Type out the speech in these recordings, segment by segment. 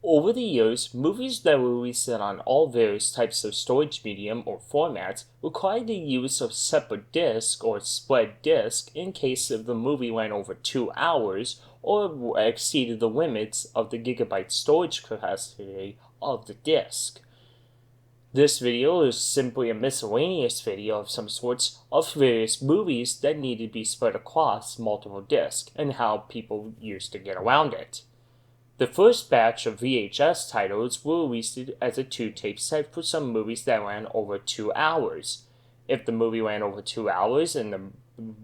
Over the years, movies that were released on all various types of storage medium or formats required the use of separate disc or spread disc in case if the movie went over 2 hours or exceeded the limits of the gigabyte storage capacity of the disc. This video is simply a miscellaneous video of some sorts of various movies that need to be spread across multiple discs and how people used to get around it. The first batch of VHS titles were released as a 2-tape set for some movies that ran over 2 hours. If the movie ran over 2 hours and the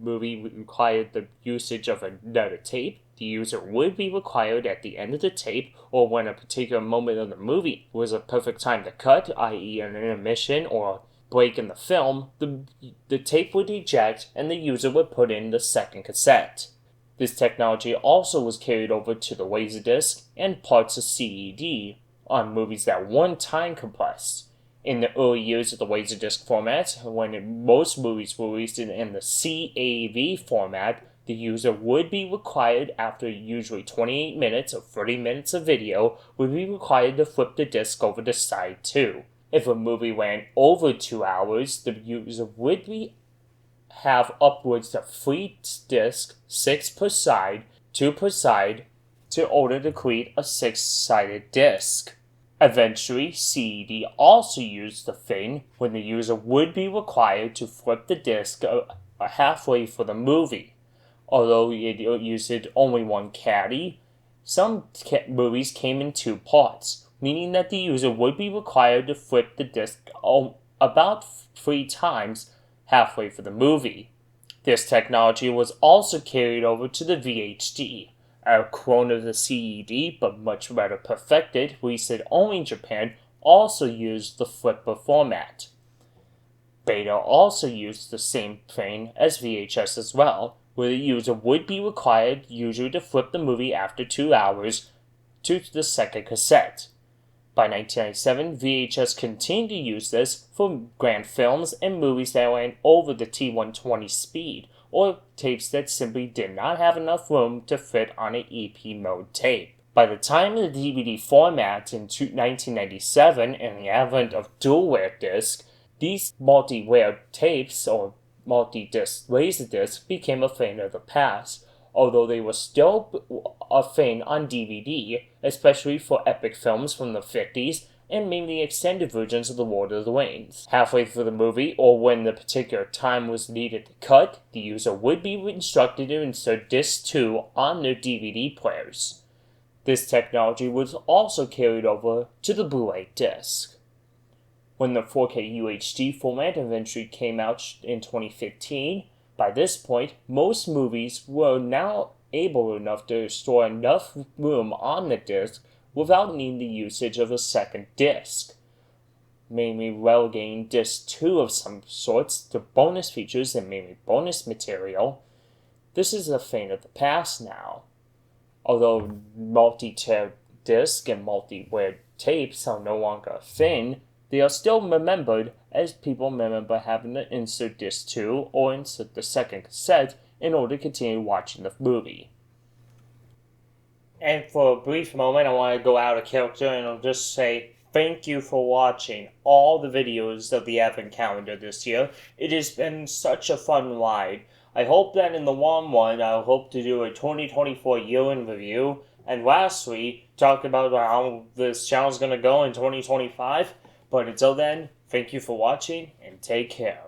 movie required the usage of another tape, the user would be required at the end of the tape or when a particular moment of the movie was a perfect time to cut, i.e. an intermission or break in the film, the tape would eject and the user would put in the second cassette. This technology also was carried over to the Laserdisc and parts of CED on movies that weren't time compressed. In the early years of the Laserdisc format, when most movies were released in the CAV format, the user would be required, after usually 28 minutes or 30 minutes of video, would be required to flip the disc over to side 2. If a movie ran over 2 hours, the user would have upwards of 3 discs, 6 per side, 2 per side, in order to create a 6-sided disc. Eventually, CED also used the thing when the user would be required to flip the disc halfway for the movie. Although it used only one caddy, some movies came in 2 parts, meaning that the user would be required to flip the disc about 3 times halfway for the movie. This technology was also carried over to the VHD, a clone of the CED but much better perfected, released only in Japan, also used the flipper format. Beta also used the same thing as VHS as well, where the user would be required usually to flip the movie after 2 hours to the second cassette. By 1997, VHS continued to use this for grand films and movies that ran over the T120 speed, or tapes that simply did not have enough room to fit on an EP mode tape. By the time of the DVD format in 1997 and the advent of dual-wear disc, these multi-wear tapes or multi-disc laserdisc became a thing of the past, although they were still a thing on DVD, especially for epic films from the 50s and mainly extended versions of The Lord of the Rings. Halfway through the movie, or when the particular time was needed to cut, the user would be instructed to insert disc 2 on their DVD players. This technology was also carried over to the Blu-ray disc. When the 4K UHD format eventually came out in 2015, by this point, most movies were now able enough to store enough room on the disc without needing the usage of a second disc, mainly relegating disc 2 of some sorts to bonus features and mainly bonus material. This is a thing of the past now. Although multi-tear disc and multi-wear tapes are no longer a thing, they are still remembered as people remember having to insert disc 2 or insert the second cassette in order to continue watching the movie. And for a brief moment, I want to go out of character and I'll just say thank you for watching all the videos of the Advent Calendar this year. It has been such a fun ride. I hope that in the long run, I hope to do a 2024 year-end review, and lastly, talk about how this channel is going to go in 2025. But until then, thank you for watching and take care.